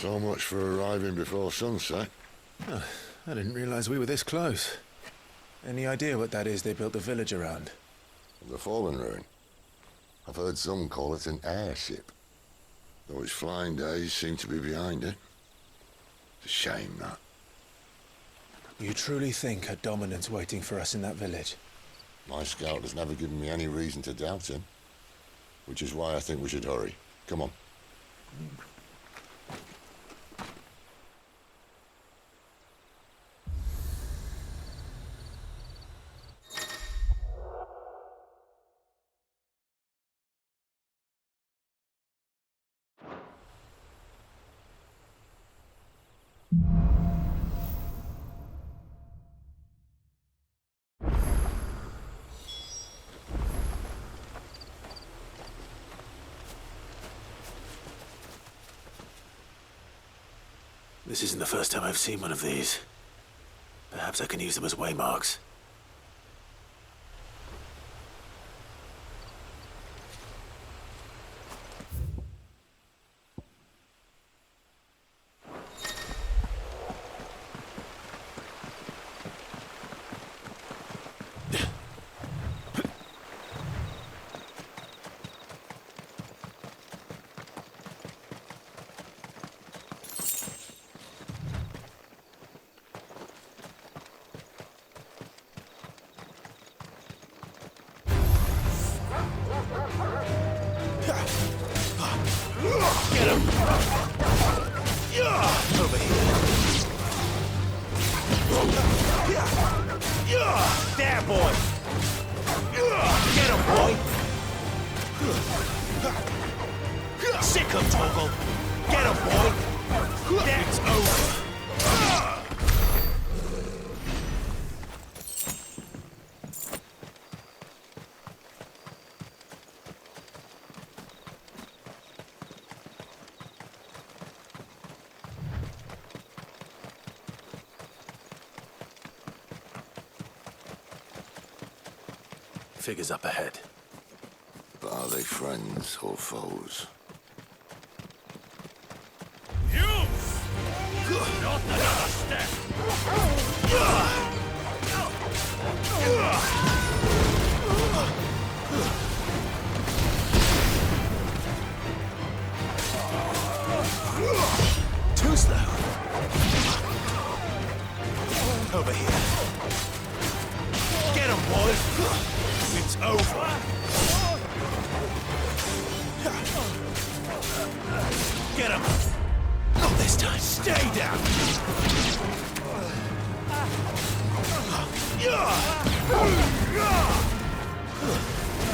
So much for arriving before sunset. Oh, I didn't realize we were this close. Any idea what that is they built the village around? The fallen ruin. I've heard some call it an airship. Though its flying days seem to be behind it. It's a shame, that. You truly think a dominant's waiting for us in that village? My scout has never given me any reason to doubt him. Which is why I think we should hurry. Come on. This isn't the first time I've seen one of these. Perhaps I can use them as waymarks. Get him! Over here. There, boy! Get him, boy! Sick him, Toggle! Get him, boy! That's over! Figures up ahead. But are they friends or foes? You! Not another step! Too slow. Over here. Get him, boy! It's over. Get him! Not this time. Stay down.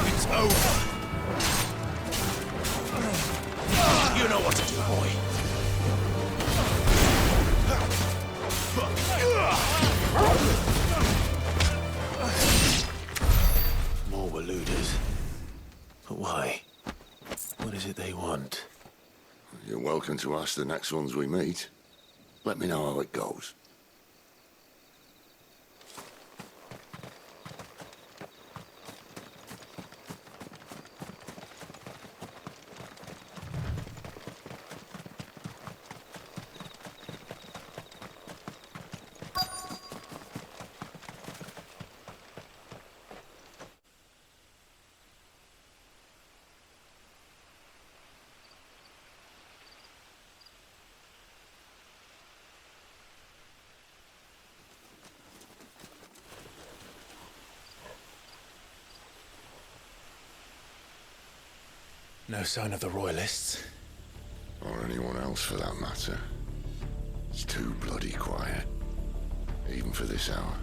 It's over. You know what to do, boy. More Waluders. But why? What is it they want? You're welcome to ask the next ones we meet. Let me know how it goes. No sign of the Royalists. Or anyone else for that matter. It's too bloody quiet. Even for this hour.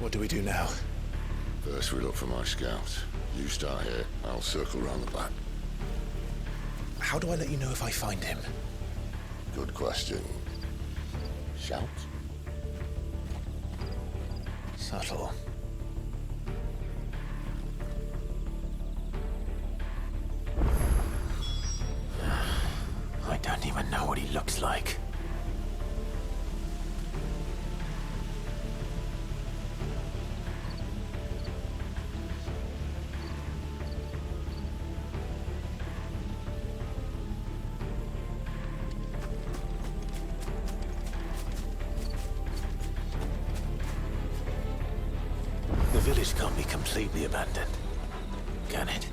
What do we do now? First we look for my scout. You start here, I'll circle round the back. How do I let you know if I find him? Good question. Shout? Subtle. I don't even know what he looks like. village can't be completely abandoned, can it?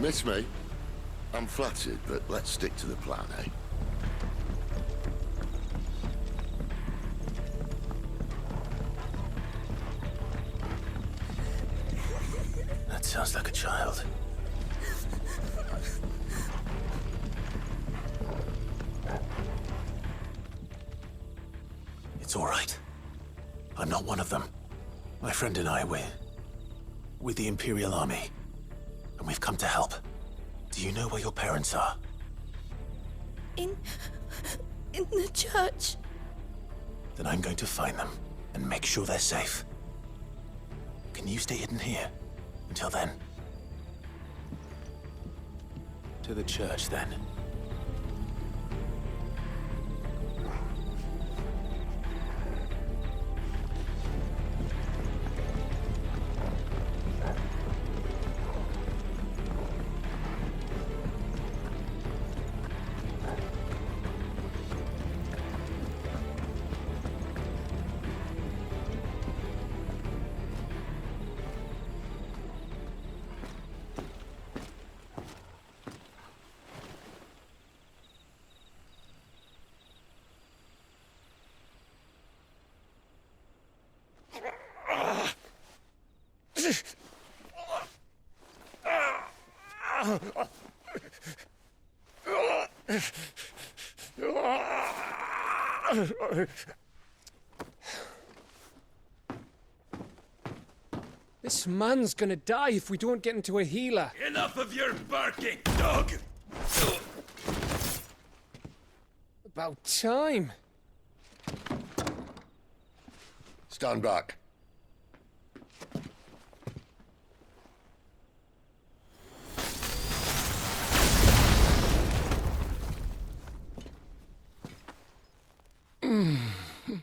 Miss me? I'm flattered, but let's stick to the plan, eh? That sounds like a child. It's all right. I'm not one of them. My friend and I, we're with the Imperial Army. And we've come to help. Do you know where your parents are? In the church. Then I'm going to find them and make sure they're safe. Can you stay hidden here until then? To the church, then. This man's gonna die if we don't get into a healer. Enough of your barking, dog! About time. Stand back.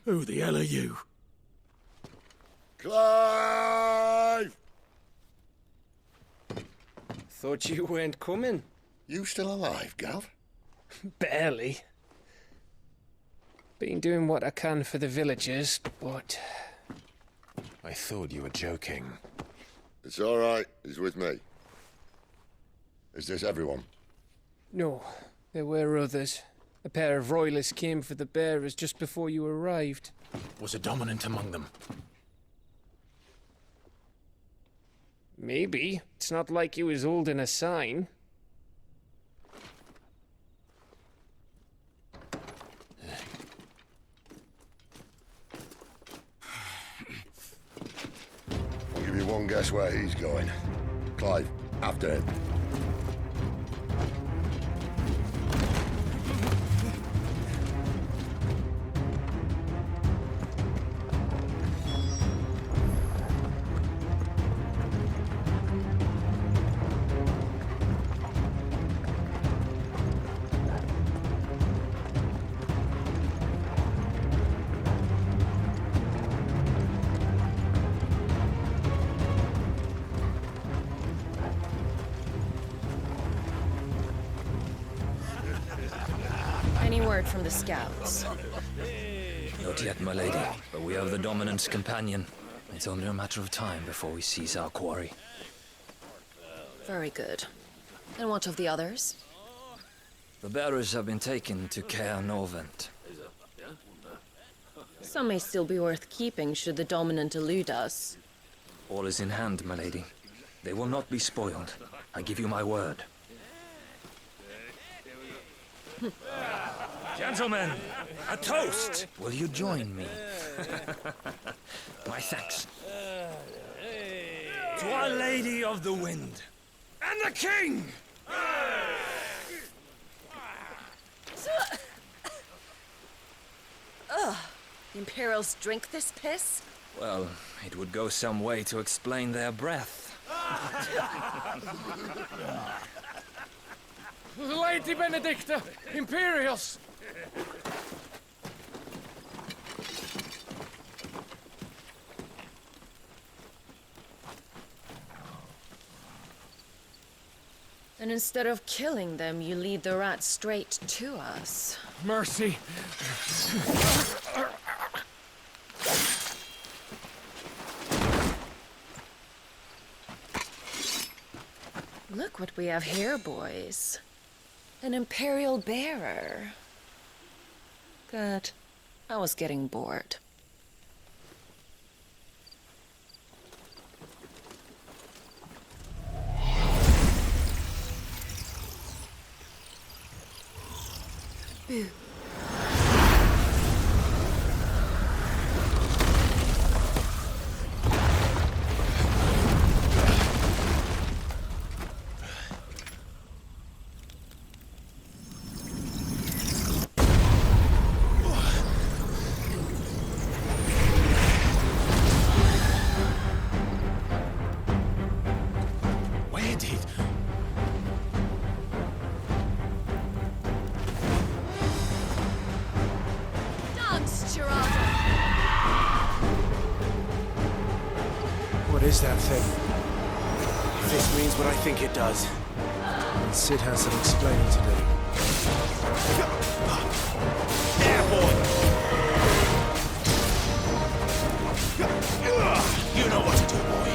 Who the hell are you? Clive! Thought you weren't coming. You still alive, Gav? Barely. Been doing what I can for the villagers, but... I thought you were joking. It's all right. He's with me. Is this everyone? No, there were others. A pair of royalists came for the bearers just before you arrived. Was a dominant among them? Maybe. It's not like he was holding a sign. I'll give you one guess where he's going. Clive, after him. Any word from the scouts? Not yet, my lady, but we have the Dominant's companion. It's only a matter of time before we seize our quarry. Very good. And what of the others? The bearers have been taken to Caer Norvent. Some may still be worth keeping should the dominant elude us. All is in hand, my lady. They will not be spoiled. I give you my word. Gentlemen, a toast! Will you join me? My thanks. To Our Lady of the Wind. And the King! Ugh. The Imperials drink this piss? Well, it would go some way to explain their breath. Lady Benedicta! Imperials! And instead of killing them, you lead the rats straight to us. Mercy. Look what we have here, boys. An Imperial bearer. Good. I was getting bored. Boo. Where did... Dance, Geraldo! What is that thing? If this means what I think it does, then Sid has some explaining to do. There, boy! You know what to do, boy.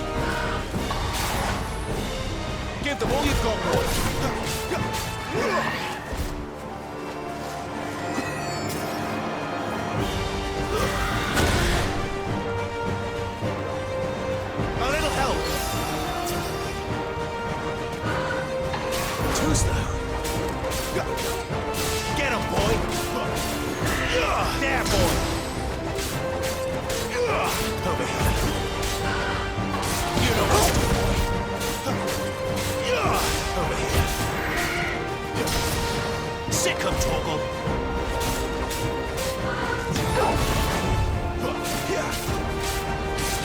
Give them all you've got, boy. A little help. Too slow. Get him, boy. There, boy. Over here. You know what to do, boy. Over here. Sick him, Torgal.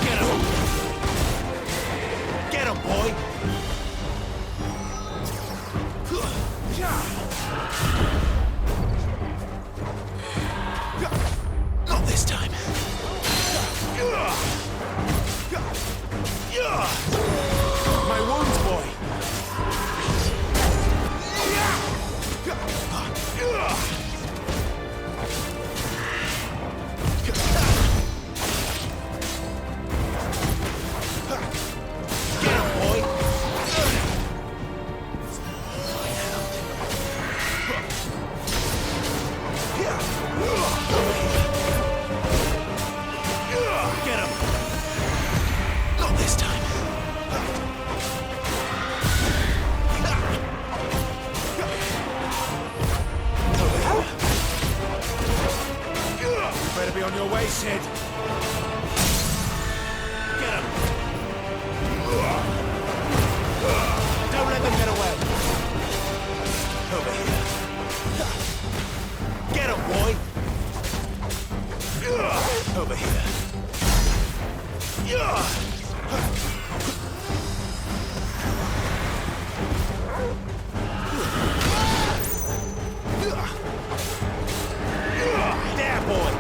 Get him. Get him, boy. Not this time. My wounds, boy. Get him, boy. Get him. Not this time. You better be on your way, Sid. Get him. Don't let them get away. Over here. Get him, boy. Over here. There, boy.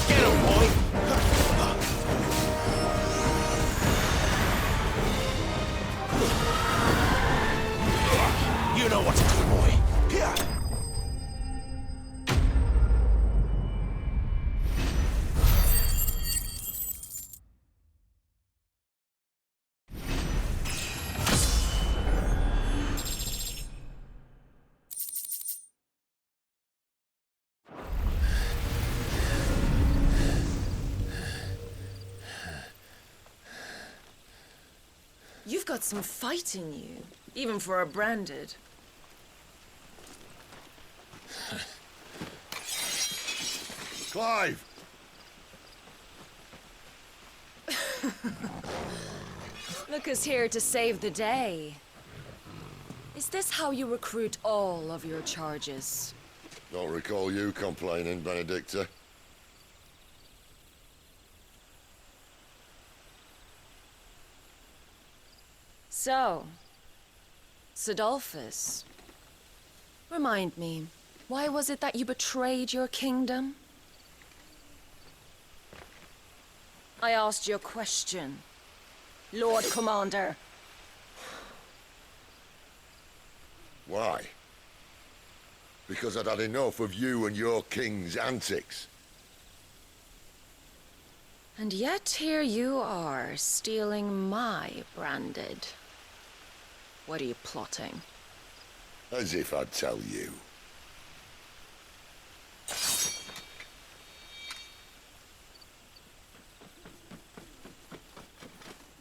Get him, boy. You know what to do, boy. You've got some fight in you, even for a branded. Clive! Look who's here to save the day. Is this how you recruit all of your charges? Don't recall you complaining, Benedicta. So, Sidolphus, remind me, why was it that you betrayed your kingdom? I asked you a question. Lord Commander. Why? Because I'd had enough of you and your king's antics. And yet here you are, stealing my branded. What are you plotting? As if I'd tell you.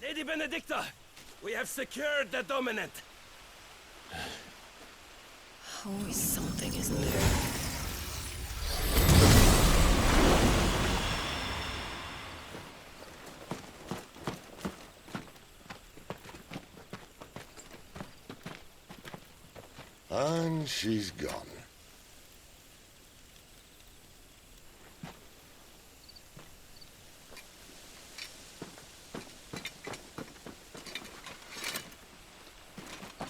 Lady Benedicta, we have secured the dominant. Always something, isn't there? And she's gone.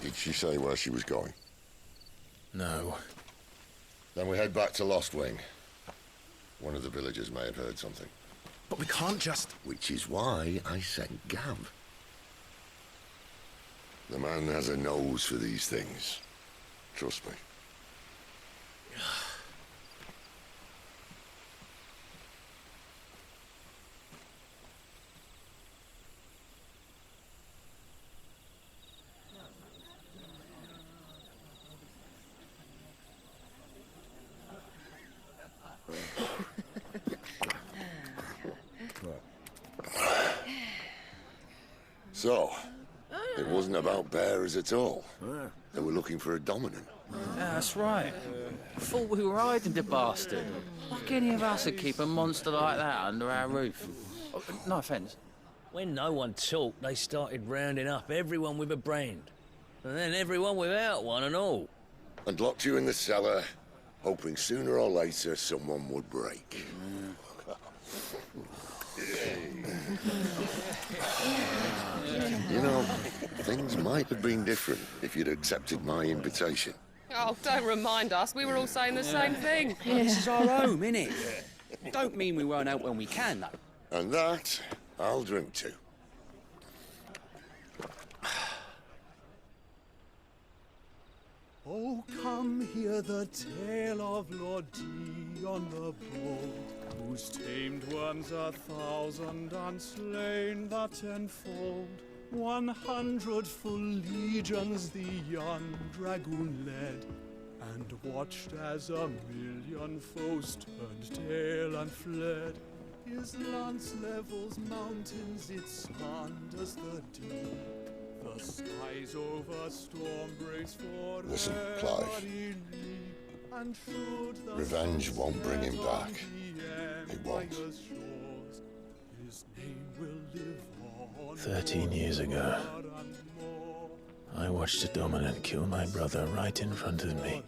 Did she say where she was going? No. Then we head back to Lostwing. One of the villagers may have heard something. But we can't just... Which is why I sent Gav. The man has a nose for these things. Trust me. So, it wasn't about bearers at all. They were looking for a dominant. Yeah, that's right. Thought we were hiding the bastard. Like any of us would keep a monster like that under our roof. Oh, no offence. When no one talked, they started rounding up everyone with a brand. And then everyone without one and all. And locked you in the cellar, hoping sooner or later someone would break. You know, things might have been different if you'd accepted my invitation. Oh, don't remind us. We were all saying the same thing. This is our home, innit? Don't mean we won't help when we can, though. And that, I'll drink to. Oh, come hear the tale of Lord Dion the Bold, whose tamed ones 1,000 and slain the tenfold. 100 full legions the young dragoon led, and watched as 1,000,000 foes turned tail and fled. His lance levels mountains, it slanders the deep. The skies over storm breaks for Listen, Clive. Revenge won't bring him back. It won't. 13 years ago, I watched a dominant kill my brother right in front of me.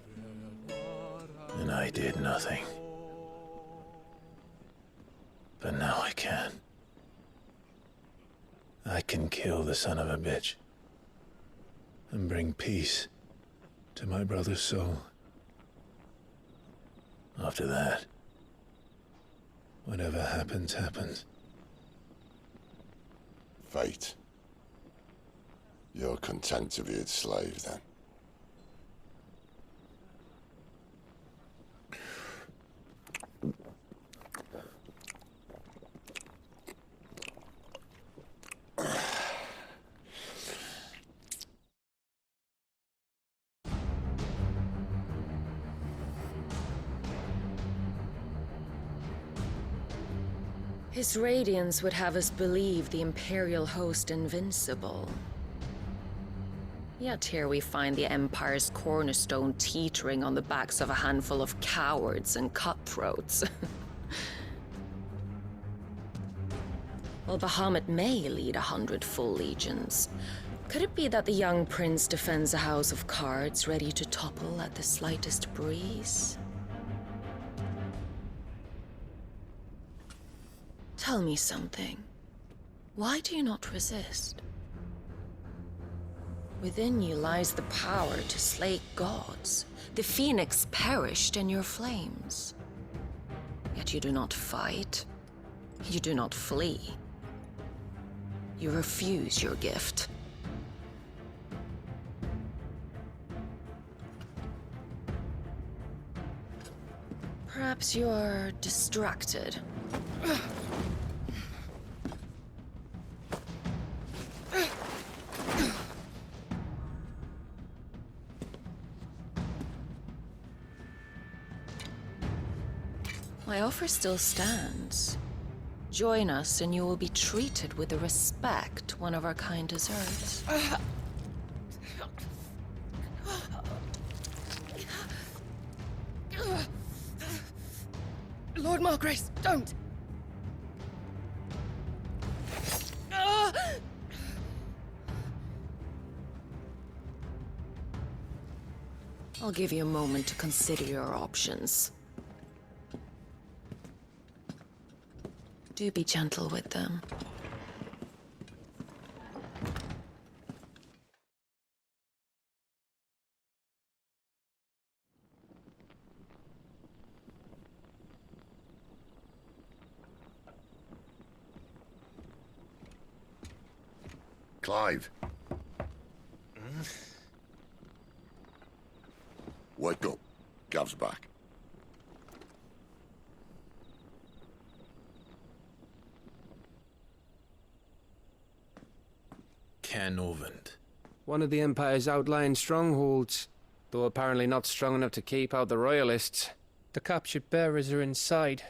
And I did nothing. But now I can. I can kill the son of a bitch. And bring peace to my brother's soul. After that, whatever happens, happens. Fate. You're content to be its slave, then? His radiance would have us believe the Imperial host invincible. Yet here we find the Empire's cornerstone teetering on the backs of a handful of cowards and cutthroats. While Bahamut may lead 100 full legions, could it be that the young prince defends a house of cards ready to topple at the slightest breeze? Tell me something. Why do you not resist? Within you lies the power to slay gods. The phoenix perished in your flames. Yet you do not fight. You do not flee. You refuse your gift. Perhaps you're distracted. My offer still stands. Join us and you will be treated with the respect one of our kind deserves. Lord Margrace, don't! I'll give you a moment to consider your options. Do be gentle with them. Clive. Wake up. Gav's back. Caernarvon. One of the Empire's outlying strongholds, though apparently not strong enough to keep out the Royalists. The captured bearers are inside.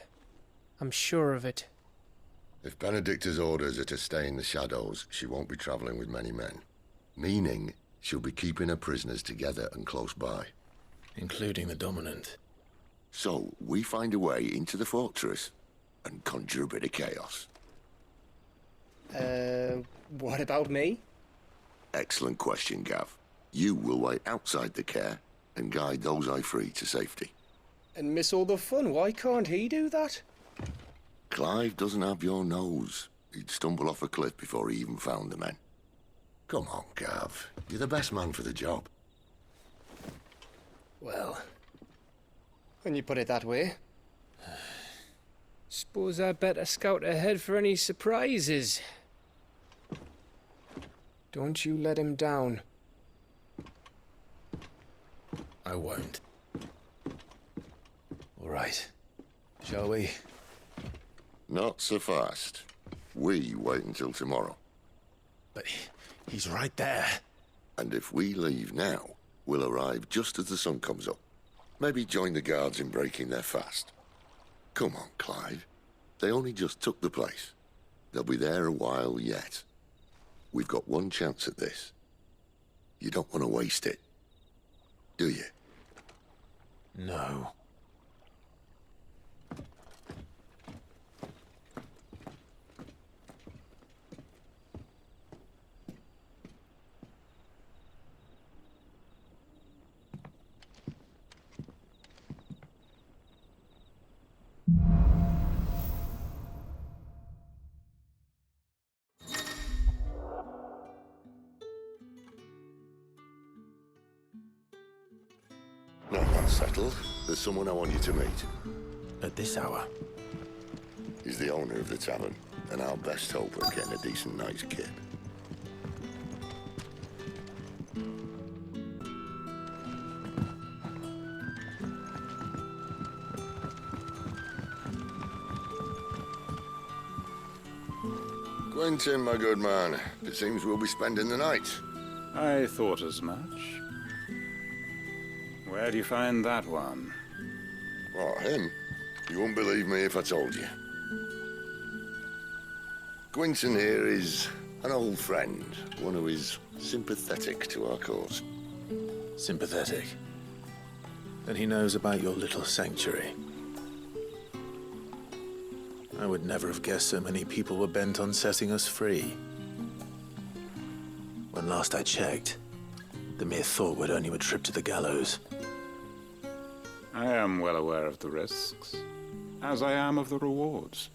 I'm sure of it. If Benedicta's orders are to stay in the shadows, she won't be traveling with many men. Meaning, she'll be keeping her prisoners together and close by. Including the Dominant. So, we find a way into the fortress and conjure a bit of chaos. What about me? Excellent question, Gav. You will wait outside the care and guide those I free to safety. And miss all the fun. Why can't he do that? Clive doesn't have your nose. He'd stumble off a cliff before he even found the men. Come on, Gav. You're the best man for the job. Well, when you put it that way. Suppose I'd better scout ahead for any surprises. Don't you let him down. I won't. All right. Shall we? Not so fast. We wait until tomorrow. But he's right there. And if we leave now, we'll arrive just as the sun comes up. Maybe join the guards in breaking their fast. Come on, Clive. They only just took the place. They'll be there a while yet. We've got one chance at this. You don't want to waste it, do you? No. No, that's settled. There's someone I want you to meet. At this hour? He's the owner of the tavern, and our best hope of getting a decent night's kip. Quentin, my good man. It seems we'll be spending the night. I thought as much. Where do you find that one? What, him? You wouldn't believe me if I told you. Quentin here is an old friend, one who is sympathetic to our cause. Sympathetic. Then he knows about your little sanctuary. I would never have guessed so many people were bent on setting us free. When last I checked, the mere thought would earn you a trip to the gallows. I am well aware of the risks, as I am of the rewards.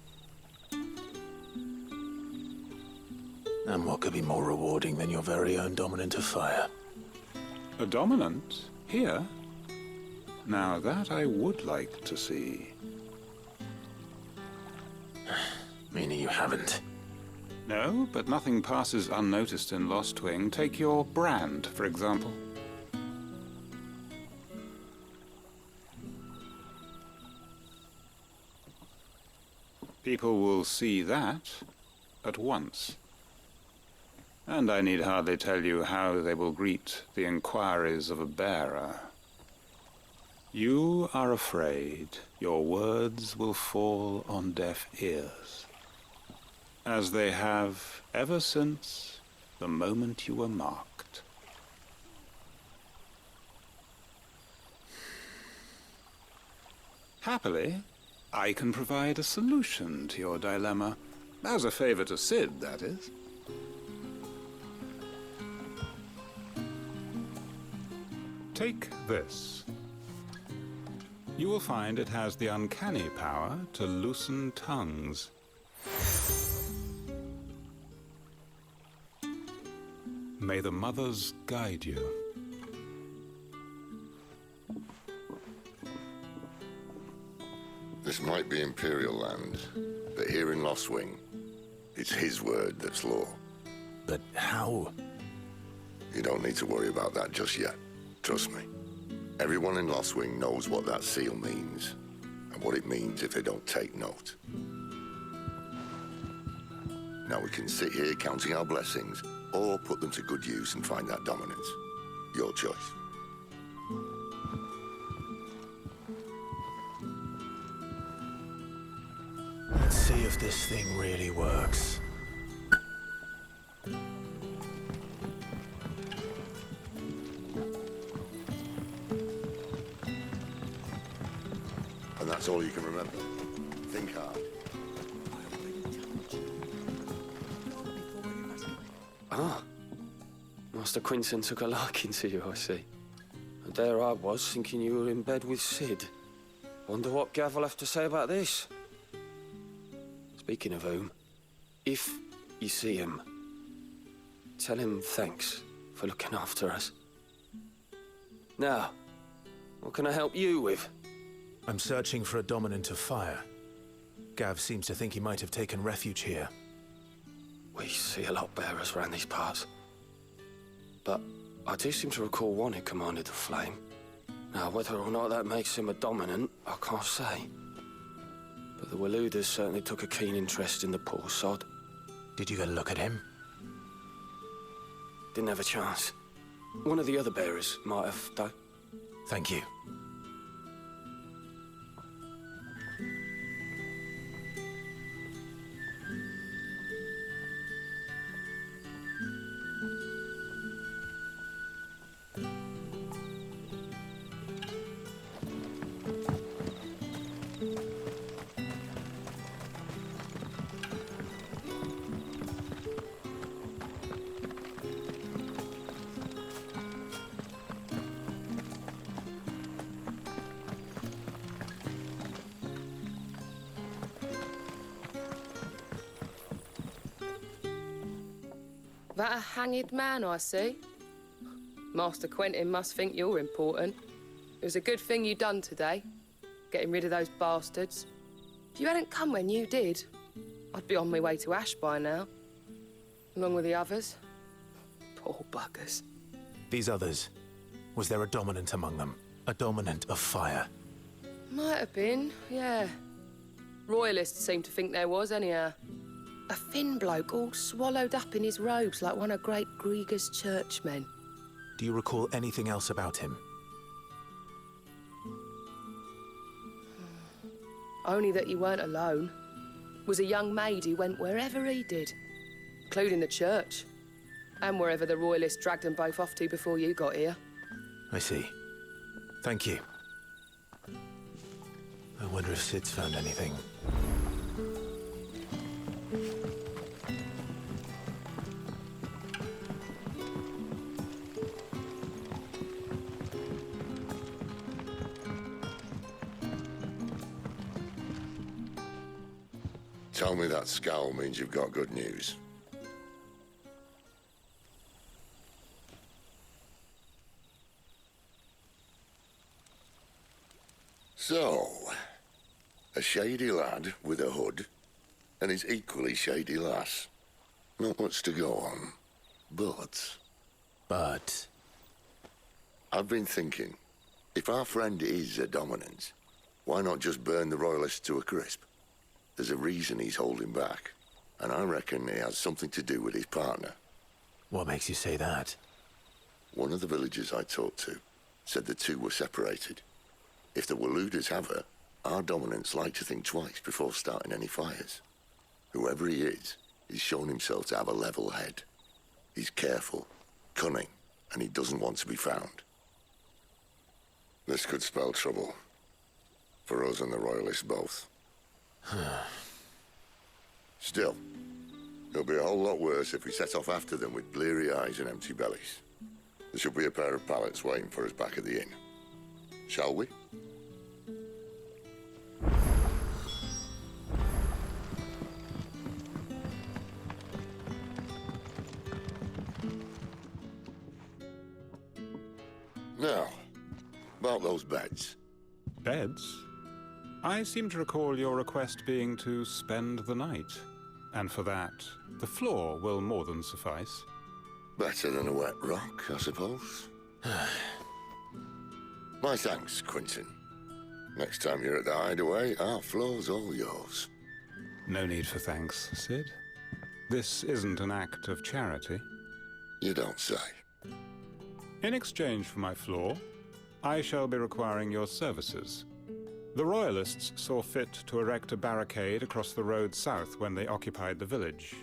And what could be more rewarding than your very own Dominant of Fire? A Dominant? Here? Now that I would like to see. Meaning you haven't. No, but nothing passes unnoticed in Lostwing. Take your brand, for example. People will see that at once. And I need hardly tell you how they will greet the inquiries of a bearer. You are afraid your words will fall on deaf ears, as they have ever since the moment you were marked. Happily, I can provide a solution to your dilemma. As a favor to Sid, that is. Take this. You will find it has the uncanny power to loosen tongues. May the mothers guide you. This might be Imperial land, but here in Lostwing, it's his word that's law. But how? You don't need to worry about that just yet. Trust me. Everyone in Lostwing knows what that seal means, and what it means if they don't take note. Now we can sit here counting our blessings, or put them to good use and find that dominance. Your choice. Let's see if this thing really works. And that's all you can remember. Think hard. Ah. Master Quinton took a liking to you, I see. And there I was, thinking you were in bed with Sid. Wonder what Gav will have to say about this. Speaking of whom, if you see him, tell him thanks for looking after us. Now, what can I help you with? I'm searching for a dominant of fire. Gav seems to think he might have taken refuge here. We see a lot bearers around these parts. But I do seem to recall one who commanded the flame. Now, whether or not that makes him a dominant, I can't say. But the Waluders certainly took a keen interest in the poor sod. Did you get a look at him? Didn't have a chance. One of the other bearers might have, though. Thank you. That a hanged man, I see. Master Quentin must think you're important. It was a good thing you done today, getting rid of those bastards. If you hadn't come when you did, I'd be on my way to Ash by now, along with the others. Poor buggers. These others, was there a dominant among them? A dominant of fire? Might have been, yeah. Royalists seem to think there was, anyhow. A thin bloke all swallowed up in his robes like one of great Grieger's churchmen. Do you recall anything else about him? Only that he weren't alone. Was a young maid who went wherever he did, including the church, and wherever the Royalists dragged them both off to before you got here. I see. Thank you. I wonder if Sid's found anything. Tell me that scowl means you've got good news. So, a shady lad with a hood and his equally shady lass. Not much to go on, but... But... I've been thinking, if our friend is a dominant, why not just burn the Royalists to a crisp? There's a reason he's holding back, and I reckon it has something to do with his partner. What makes you say that? One of the villagers I talked to said the two were separated. If the Waluders have her, our dominants like to think twice before starting any fires. Whoever he is, he's shown himself to have a level head. He's careful, cunning, and he doesn't want to be found. This could spell trouble. For us and the Royalists both. Still, it'll be a whole lot worse if we set off after them with bleary eyes and empty bellies. There should be a pair of pallets waiting for us back at the inn. Shall we? Now, about those beds. Beds? I seem to recall your request being to spend the night. And for that, the floor will more than suffice. Better than a wet rock, I suppose. My thanks, Quentin. Next time you're at the hideaway, our floor's all yours. No need for thanks, Sid. This isn't an act of charity. You don't say. In exchange for my floor, I shall be requiring your services. The Royalists saw fit to erect a barricade across the road south when they occupied the village,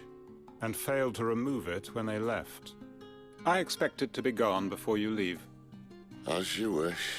and failed to remove it when they left. I expect it to be gone before you leave. As you wish.